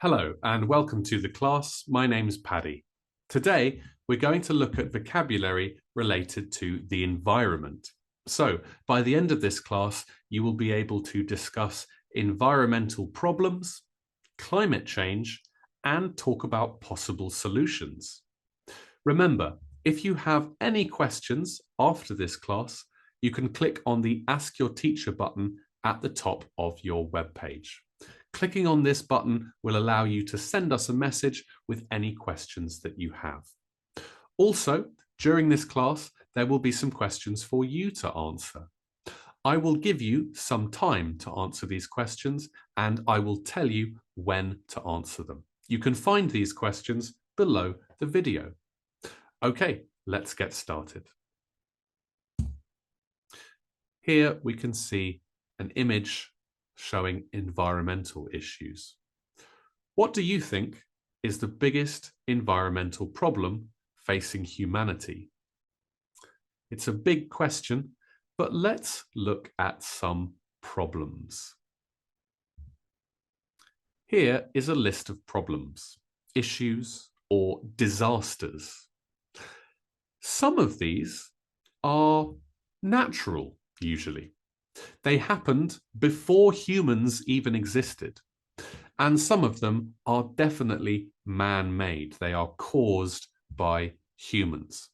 Hello and welcome to the class. My name's Paddy. Today, we're going to look at vocabulary related to the environment. So, by the end of this class, you will be able to discuss environmental problems, climate change, and talk about possible solutions. Remember, if you have any questions after this class, you can click on the Ask Your Teacher button at the top of your webpage. Clicking on this button will allow you to send us a message with any questions that you have. Also, during this class, there will be some questions for you to answer. I will give you some time to answer these questions, and I will tell you when to answer them. You can find these questions below the video. Okay, let's get started. Here we can see an image showing environmental issues. What do you think is the biggest environmental problem facing humanity? It's a big question, but let's look at some problems. Here is a list of problems, issues, or disasters. Some of these are natural, usually. They happened before humans even existed. And some of them are definitely man-made. They are caused by humans.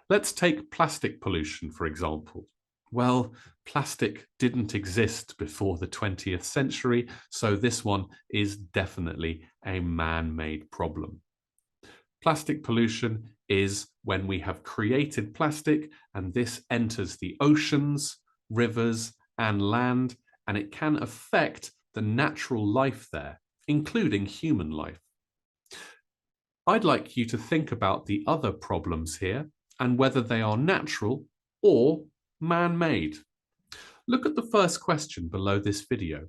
Let's take plastic pollution, for example. Well, plastic didn't exist before the 20th century, so this one is definitely a man-made problem. Plastic pollution is when we have created plastic and this enters the oceans, rivers, and land, and it can affect the natural life there, including human life. I'd like you to think about the other problems here and whether they are natural or man-made. Look at the first question below this video.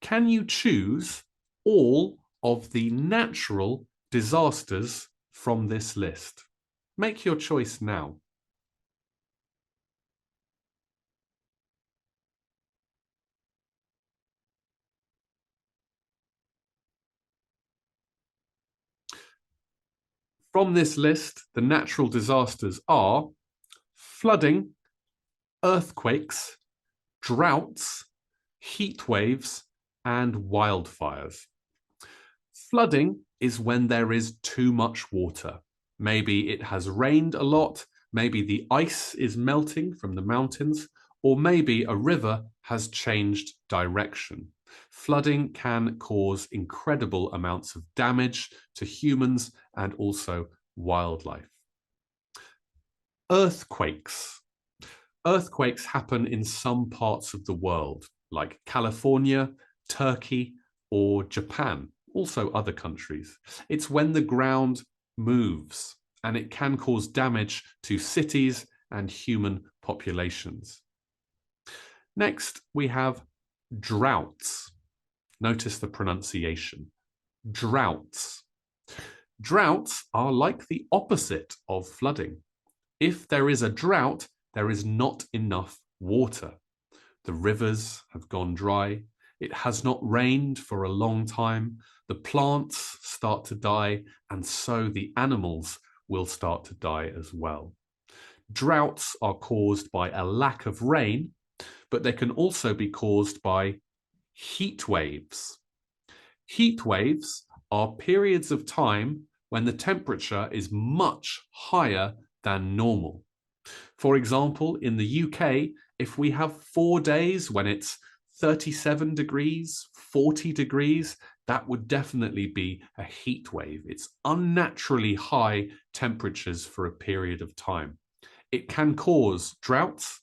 Can you choose all of the natural disasters from this list? Make your choice now. From this list, the natural disasters are flooding, earthquakes, droughts, heat waves, and wildfires. Flooding is when there is too much water. Maybe it has rained a lot, maybe the ice is melting from the mountains, or maybe a river has changed direction. Flooding can cause incredible amounts of damage to humans and also wildlife. Earthquakes. Earthquakes happen in some parts of the world, like California, Turkey, or Japan, also other countries. It's when the ground moves, and it can cause damage to cities and human populations. Next, we have droughts. Notice the pronunciation. Droughts. Droughts are like the opposite of flooding. If there is a drought, there is not enough water. The rivers have gone dry. It has not rained for a long time. The plants start to die, and so the animals will start to die as well. Droughts are caused by a lack of rain, but they can also be caused by heat waves. Heat waves are periods of time when the temperature is much higher than normal. For example, in the UK, if we have 4 days when it's 37 degrees, 40 degrees, that would definitely be a heat wave. It's unnaturally high temperatures for a period of time. It can cause droughts,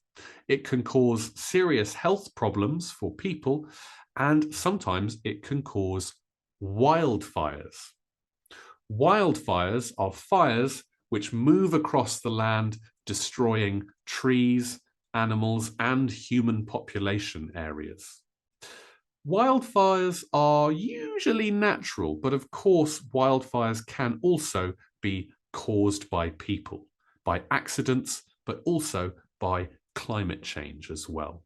it can cause serious health problems for people, and sometimes it can cause wildfires. Wildfires are fires which move across the land, destroying trees, animals, and human population areas. Wildfires are usually natural, but of course, wildfires can also be caused by people, by accidents, but also by climate change as well.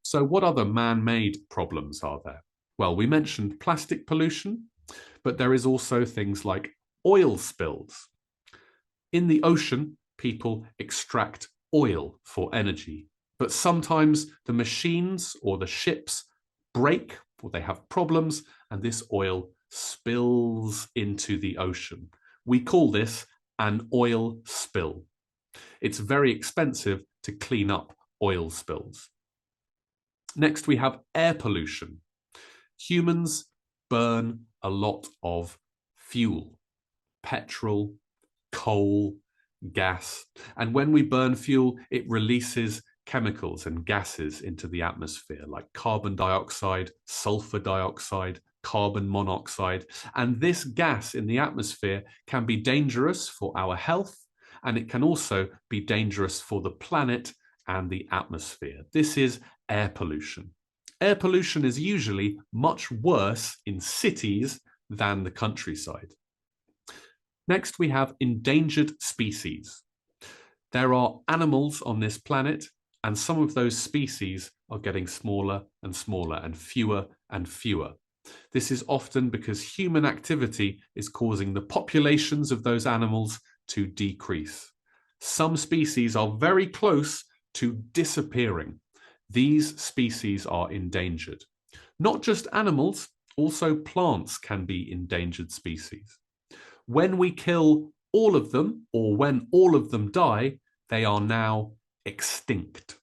So what other man-made problems are there? Well, we mentioned plastic pollution, but there is also things like oil spills. In the ocean, people extract oil for energy, but sometimes the machines or the ships break or they have problems, and this oil spills into the ocean. We call this an oil spill. It's very expensive to clean up oil spills. Next, we have air pollution. Humans burn a lot of fuel, petrol, coal, gas. And when we burn fuel, it releases chemicals and gases into the atmosphere like carbon dioxide, sulfur dioxide, carbon monoxide. And this gas in the atmosphere can be dangerous for our health, and it can also be dangerous for the planet and the atmosphere. This is air pollution. Air pollution is usually much worse in cities than the countryside. Next, we have endangered species. There are animals on this planet, and some of those species are getting smaller and smaller and fewer and fewer. This is often because human activity is causing the populations of those animals to decrease. Some species are very close to disappearing. These species are endangered. Not just animals, also plants can be endangered species. When we kill all of them, or when all of them die, they are now extinct.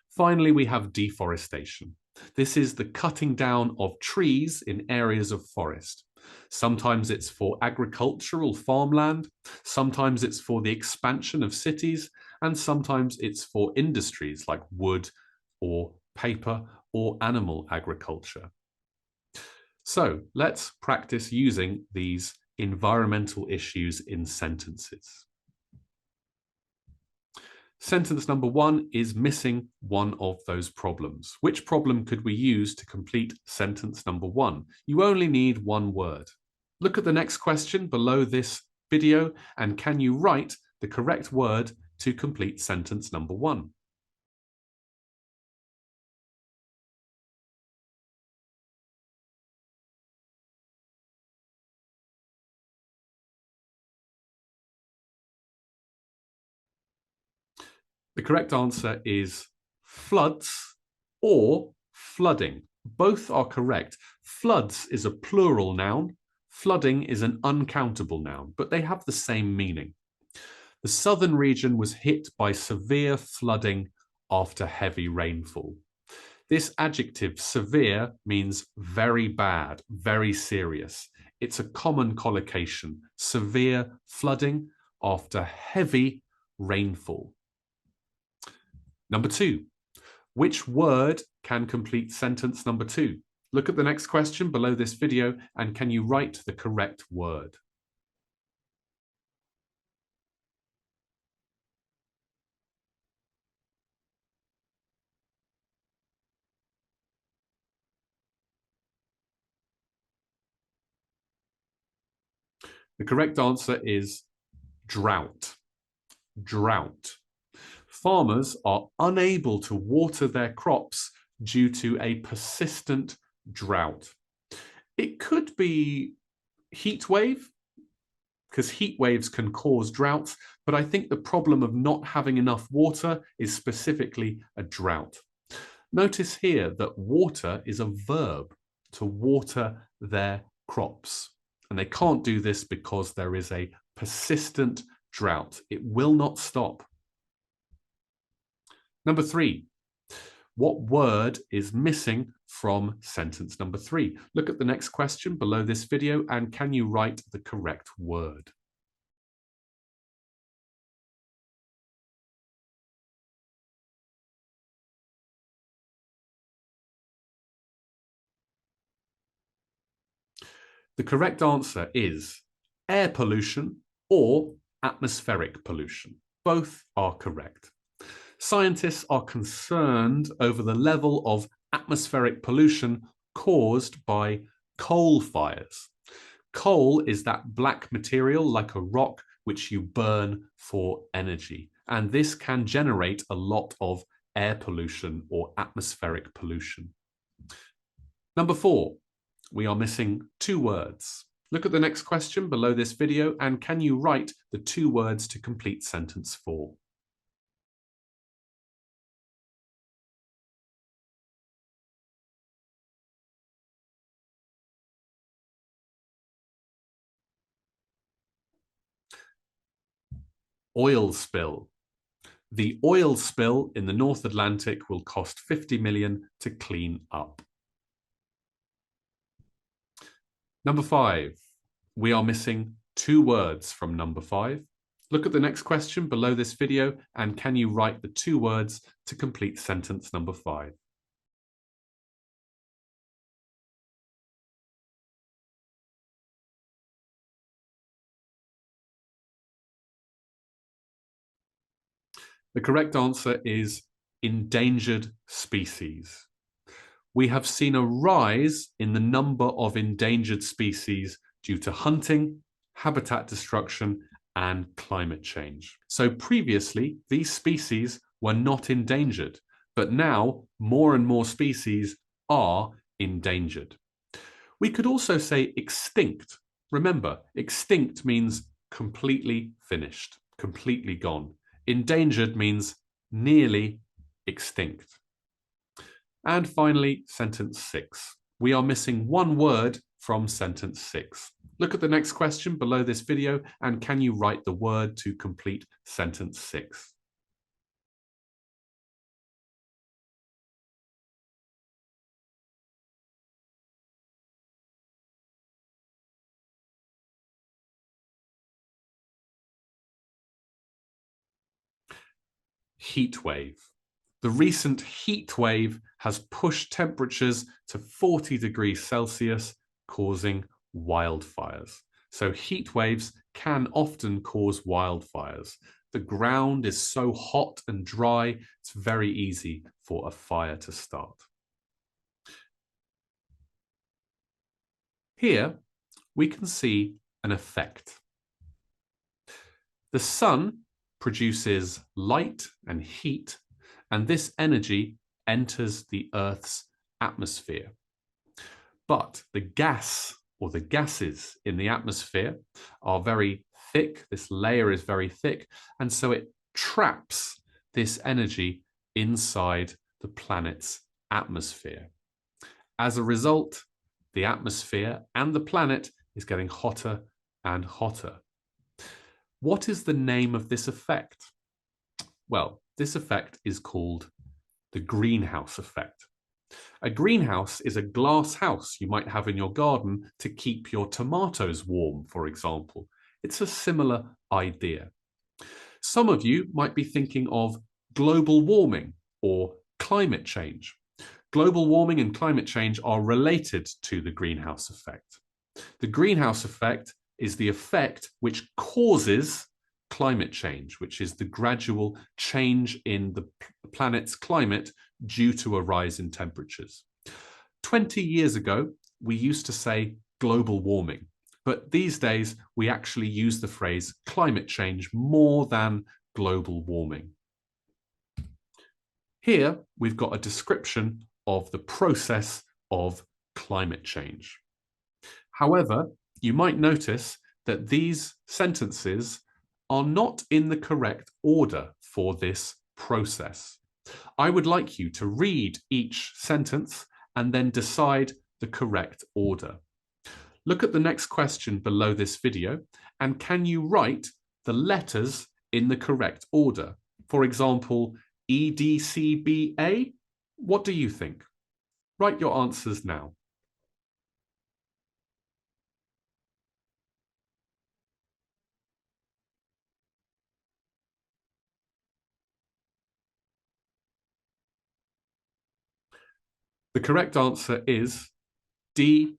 Finally, we have deforestation. This is the cutting down of trees in areas of forest. Sometimes it's for agricultural farmland, sometimes it's for the expansion of cities, and sometimes it's for industries like wood or paper or animal agriculture. So let's practice using these environmental issues in sentences. Sentence number 1 is missing one of those problems. Which problem could we use to complete sentence number 1? You only need one word. Look at the next question below this video, and can you write the correct word to complete sentence number 1? The correct answer is floods or flooding. Both are correct. Floods is a plural noun. Flooding is an uncountable noun, but they have the same meaning. The southern region was hit by severe flooding after heavy rainfall. This adjective, severe, means very bad, very serious. It's a common collocation, severe flooding after heavy rainfall. Number 2, which word can complete sentence number 2? Look at the next question below this video, and can you write the correct word? The correct answer is drought. Drought. Farmers are unable to water their crops due to a persistent drought. It could be heat wave, because heat waves can cause droughts, but I think the problem of not having enough water is specifically a drought. Notice here that water is a verb, to water their crops. And they can't do this because there is a persistent drought. It will not stop. Number 3, what word is missing from sentence number 3? Look at the next question below this video, and can you write the correct word? The correct answer is air pollution or atmospheric pollution. Both are correct. Scientists are concerned over the level of atmospheric pollution caused by coal fires. Coal is that black material like a rock which you burn for energy, and this can generate a lot of air pollution or atmospheric pollution. Number 4, we are missing 2 words. Look at the next question below this video and can you write the 2 words to complete sentence 4? Oil spill. The oil spill in the North Atlantic will cost 50 million to clean up. Number 5, we are missing 2 words from number 5. Look at the next question below this video and can you write the 2 words to complete sentence number 5? The correct answer is endangered species. We have seen a rise in the number of endangered species due to hunting, habitat destruction, and climate change. So previously, these species were not endangered, but now more and more species are endangered. We could also say extinct. Remember, extinct means completely finished, completely gone. Endangered means nearly extinct. And finally, sentence 6. We are missing 1 word from sentence 6. Look at the next question below this video and can you write the word to complete sentence 6? Heat wave. The recent heat wave has pushed temperatures to 40 degrees Celsius, causing wildfires. So heat waves can often cause wildfires. The ground is so hot and dry, it's very easy for a fire to start. Here, we can see an effect. The sun produces light and heat, and this energy enters the Earth's atmosphere. But the gas or the gases in the atmosphere are very thick. This layer is very thick, and so it traps this energy inside the planet's atmosphere. As a result, the atmosphere and the planet is getting hotter and hotter. What is the name of this effect? Well, this effect is called the greenhouse effect. A greenhouse is a glass house you might have in your garden to keep your tomatoes warm, for example. It's a similar idea. Some of you might be thinking of global warming or climate change. Global warming and climate change are related to the greenhouse effect. The greenhouse effect is the effect which causes climate change, which is the gradual change in the planet's climate due to a rise in temperatures. 20 years ago, we used to say global warming, but these days we actually use the phrase climate change more than global warming. Here, we've got a description of the process of climate change. However, you might notice that these sentences are not in the correct order for this process. I would like you to read each sentence and then decide the correct order. Look at the next question below this video and can you write the letters in the correct order? For example, EDCBA, what do you think? Write your answers now. The correct answer is DACEB.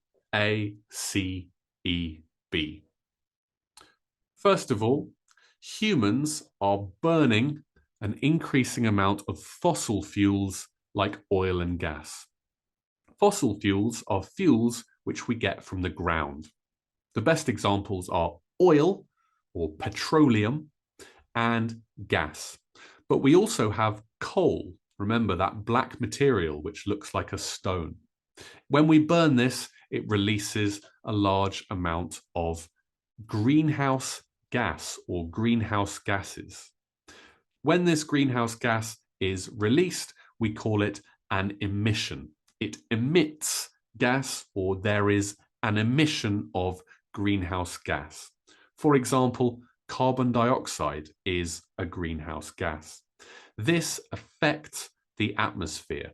First of all, humans are burning an increasing amount of fossil fuels like oil and gas. Fossil fuels are fuels which we get from the ground. The best examples are oil or petroleum and gas. But we also have coal. Remember that black material which looks like a stone. When we burn this, it releases a large amount of greenhouse gas or greenhouse gases. When this greenhouse gas is released, we call it an emission. It emits gas, or there is an emission of greenhouse gas. For example, carbon dioxide is a greenhouse gas. This affects the atmosphere.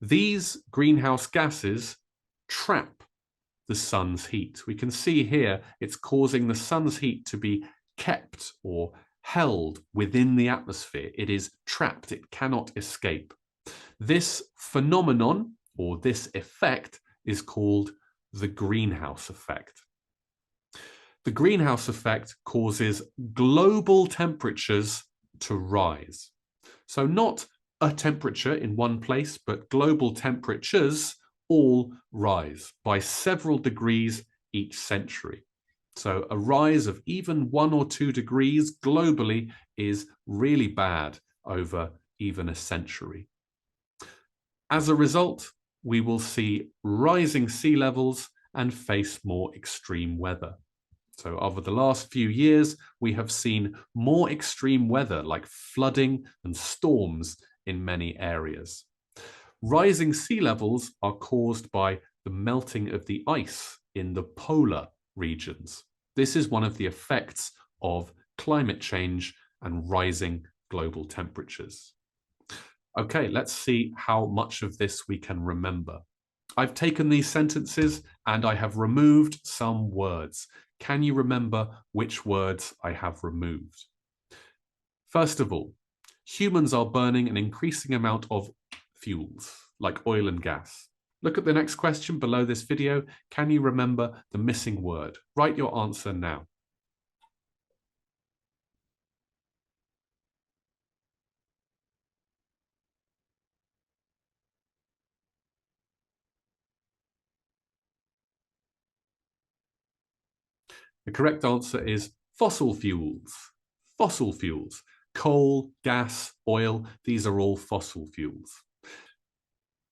These greenhouse gases trap the sun's heat. We can see here it's causing the sun's heat to be kept or held within the atmosphere. It is trapped, it cannot escape. This phenomenon or this effect is called the greenhouse effect. The greenhouse effect causes global temperatures to rise. So not a temperature in one place, but global temperatures all rise by several degrees each century. So a rise of even 1 or 2 degrees globally is really bad over even a century. As a result, we will see rising sea levels and face more extreme weather. So over the last few years, we have seen more extreme weather like flooding and storms in many areas. Rising sea levels are caused by the melting of the ice in the polar regions. This is one of the effects of climate change and rising global temperatures. Okay, let's see how much of this we can remember. I've taken these sentences and I have removed some words. Can you remember which words I have removed? First of all, humans are burning an increasing amount of fuels, like oil and gas. Look at the next question below this video. Can you remember the missing word? Write your answer now. The correct answer is fossil fuels. Fossil fuels. Coal, gas, oil, these are all fossil fuels.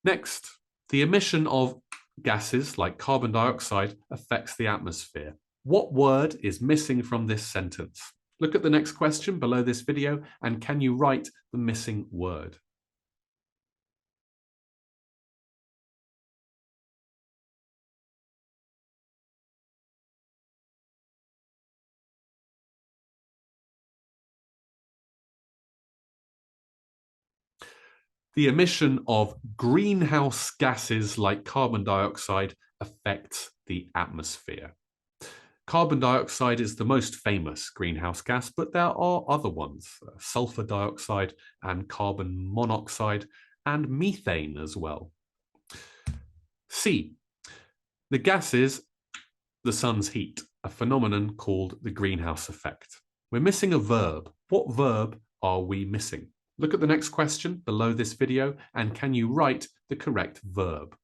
Next, the emission of gases like carbon dioxide affects the atmosphere. What word is missing from this sentence? Look at the next question below this video and can you write the missing word? The emission of greenhouse gases like carbon dioxide affects the atmosphere. Carbon dioxide is the most famous greenhouse gas, but there are other ones, sulfur dioxide and carbon monoxide and methane as well. C, the gas is the sun's heat, a phenomenon called the greenhouse effect. We're missing a verb. What verb are we missing? Look at the next question below this video and can you write the correct verb?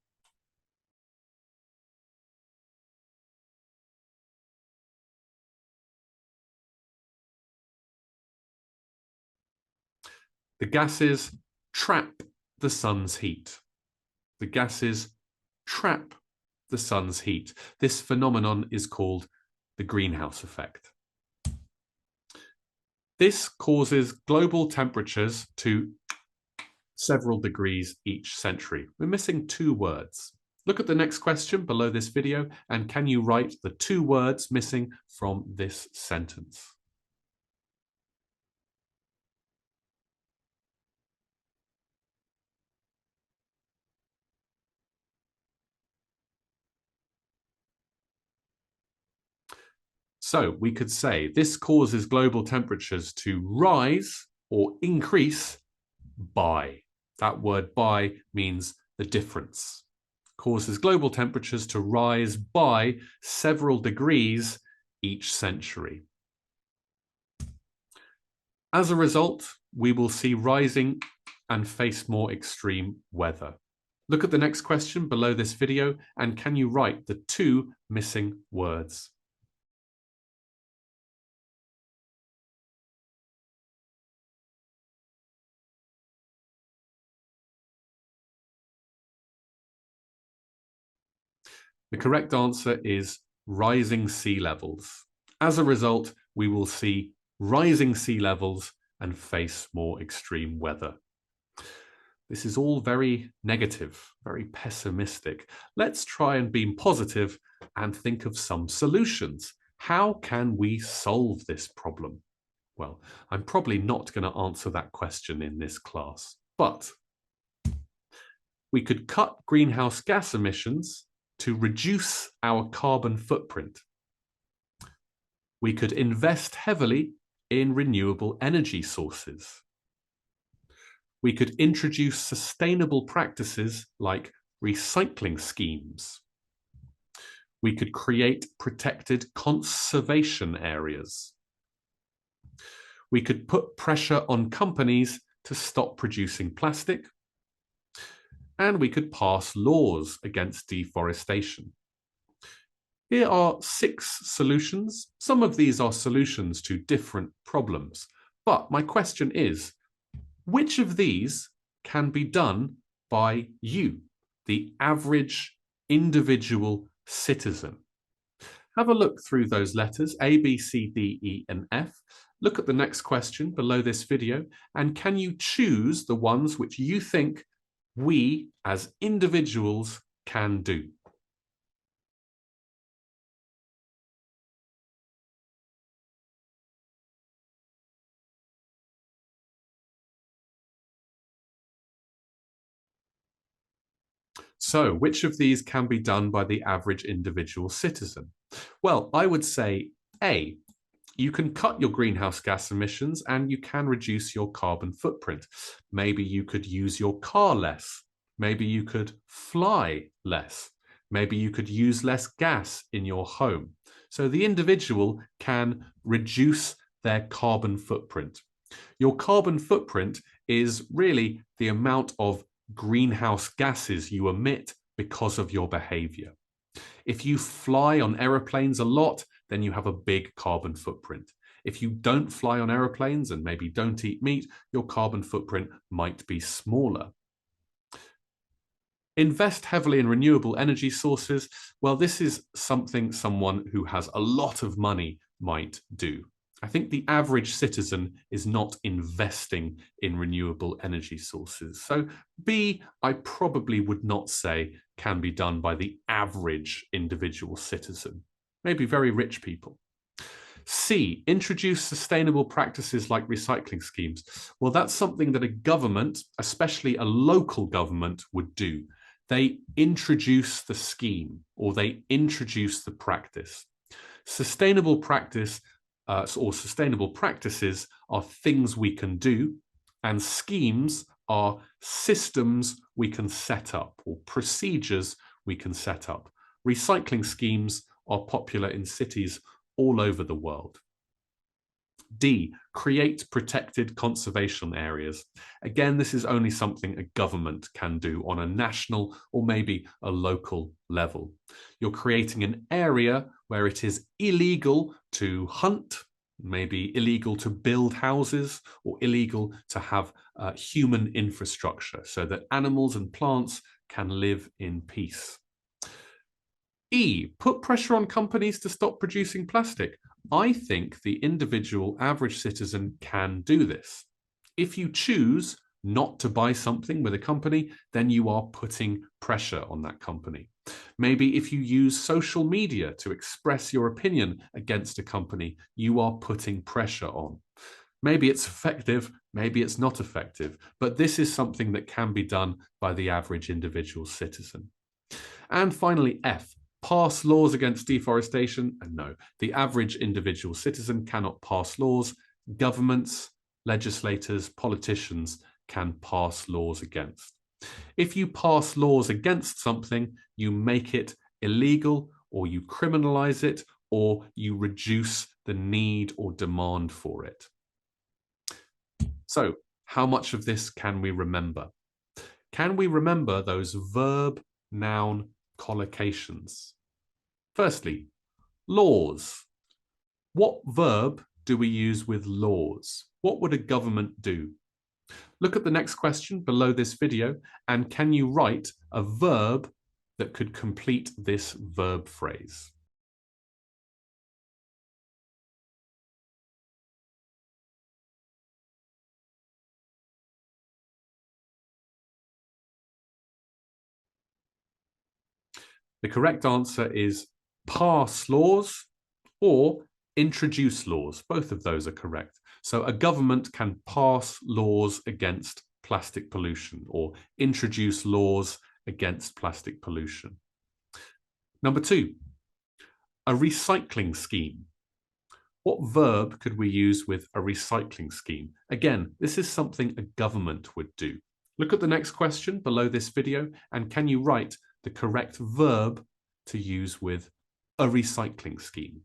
The gases trap the sun's heat. The gases trap the sun's heat. This phenomenon is called the greenhouse effect. This causes global temperatures to several degrees each century. We're missing 2 words. Look at the next question below this video and can you write the 2 words missing from this sentence? So we could say this causes global temperatures to rise or increase by. That word by means the difference. Causes global temperatures to rise by several degrees each century. As a result, we will see rising and face more extreme weather. Look at the next question below this video and can you write the 2 missing words? The correct answer is rising sea levels. As a result, we will see rising sea levels and face more extreme weather. This is all very negative, very pessimistic. Let's try and be positive and think of some solutions. How can we solve this problem? Well, I'm probably not going to answer that question in this class, but we could cut greenhouse gas emissions to reduce our carbon footprint. We could invest heavily in renewable energy sources. We could introduce sustainable practices like recycling schemes. We could create protected conservation areas. We could put pressure on companies to stop producing plastic. And we could pass laws against deforestation. Here are 6 solutions. Some of these are solutions to different problems. But my question is, which of these can be done by you, the average individual citizen? Have a look through those letters, A, B, C, D, E, and F. Look at the next question below this video, and can you choose the ones which you think we as individuals can do? So, which of these can be done by the average individual citizen? Well, I would say A, you can cut your greenhouse gas emissions and you can reduce your carbon footprint. Maybe you could use your car less. Maybe you could fly less. Maybe you could use less gas in your home. So the individual can reduce their carbon footprint. Your carbon footprint is really the amount of greenhouse gases you emit because of your behavior. If you fly on aeroplanes a lot, then you have a big carbon footprint. If you don't fly on aeroplanes and maybe don't eat meat, your carbon footprint might be smaller. Invest heavily in renewable energy sources. Well, this is something someone who has a lot of money might do. I think the average citizen is not investing in renewable energy sources. So B, I probably would not say can be done by the average individual citizen, maybe very rich people. C, introduce sustainable practices like recycling schemes. Well, that's something that a government, especially a local government, would do. They introduce the scheme or they introduce the practice. Sustainable practice or sustainable practices are things we can do, and schemes are systems we can set up or procedures we can set up. Recycling schemes are popular in cities all over the world. D, create protected conservation areas. Again, this is only something a government can do on a national or maybe a local level. You're creating an area where it is illegal to hunt, maybe illegal to build houses, or illegal to have human infrastructure so that animals and plants can live in peace. E, put pressure on companies to stop producing plastic. I think the individual average citizen can do this. If you choose not to buy something with a company, then you are putting pressure on that company. Maybe if you use social media to express your opinion against a company, you are putting pressure on. Maybe it's effective, maybe it's not effective, but this is something that can be done by the average individual citizen. And finally, F, pass laws against deforestation. And no, the average individual citizen cannot pass laws. Governments, legislators, politicians can pass laws against. If you pass laws against something, you make it illegal, or you criminalize it, or you reduce the need or demand for it. So, how much of this can we remember? Can we remember those verb-noun collocations? Firstly, laws. What verb do we use with laws? What would a government do? Look at the next question below this video, and can you write a verb that could complete this verb phrase? The correct answer is pass laws or introduce laws. Both of those are correct. So a government can pass laws against plastic pollution or introduce laws against plastic pollution. Number 2, a recycling scheme. What verb could we use with a recycling scheme? Again, this is something a government would do. Look at the next question below this video, and can you write the correct verb to use with a recycling scheme?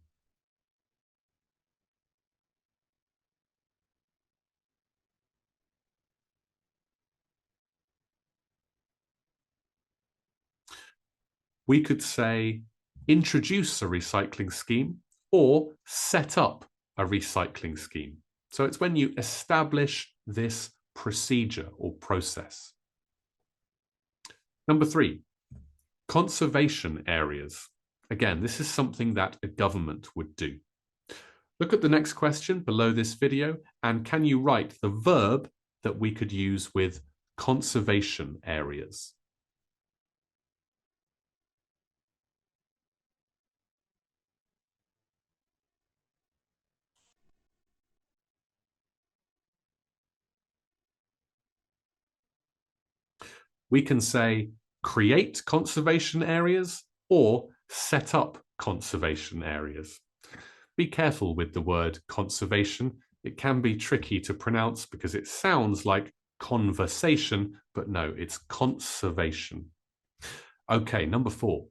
We could say introduce a recycling scheme or set up a recycling scheme. So it's when you establish this procedure or process. Number 3, conservation areas. Again, this is something that a government would do. Look at the next question below this video, and can you write the verb that we could use with conservation areas? We can say create conservation areas or set up conservation areas. Be careful with the word conservation. It can be tricky to pronounce because it sounds like conversation, but no, it's conservation. Okay, number 4,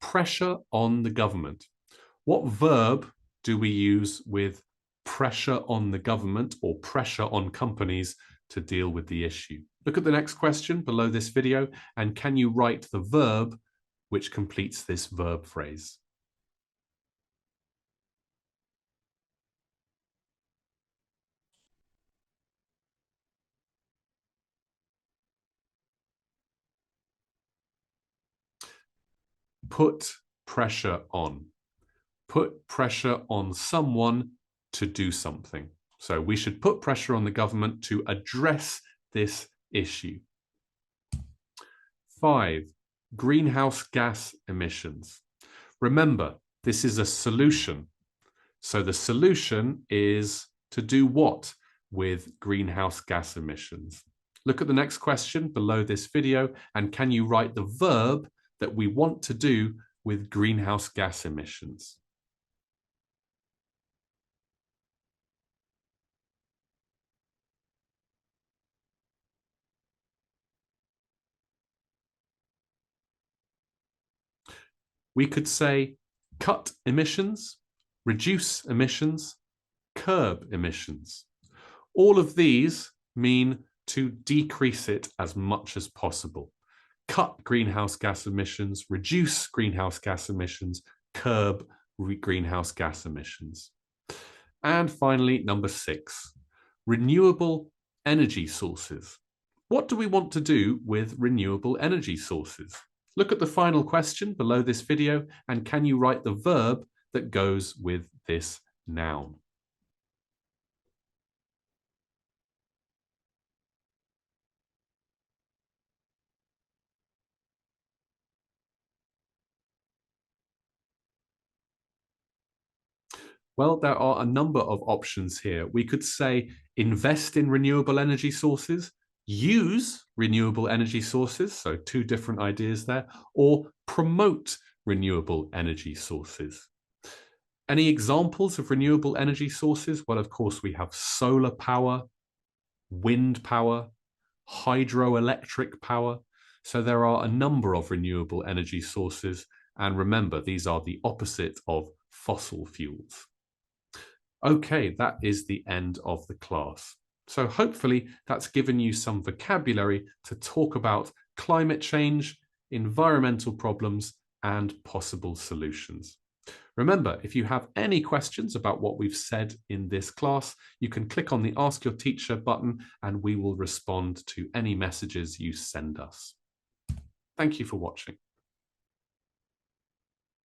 pressure on the government. What verb do we use with pressure on the government or pressure on companies to deal with the issue? Look at the next question below this video, and can you write the verb which completes this verb phrase? Put pressure on. Put pressure on someone to do something. So we should put pressure on the government to address this issue. 5, greenhouse gas emissions. Remember, this is a solution. So the solution is to do what with greenhouse gas emissions? Look at the next question below this video, and can you write the verb that we want to do with greenhouse gas emissions? We could say cut emissions, reduce emissions, curb emissions. All of these mean to decrease it as much as possible. Cut greenhouse gas emissions, reduce greenhouse gas emissions, curb greenhouse gas emissions. And finally, number 6, renewable energy sources. What do we want to do with renewable energy sources? Look at the final question below this video, and can you write the verb that goes with this noun? Well, there are a number of options here. We could say invest in renewable energy sources, use renewable energy sources, so 2 different ideas there, or promote renewable energy sources. Any examples of renewable energy sources? Well, of course, we have solar power, wind power, hydroelectric power. So there are a number of renewable energy sources. And remember, these are the opposite of fossil fuels. Okay, that is the end of the class. So hopefully that's given you some vocabulary to talk about climate change, environmental problems, and possible solutions. Remember, if you have any questions about what we've said in this class, you can click on the Ask Your Teacher button and we will respond to any messages you send us. Thank you for watching.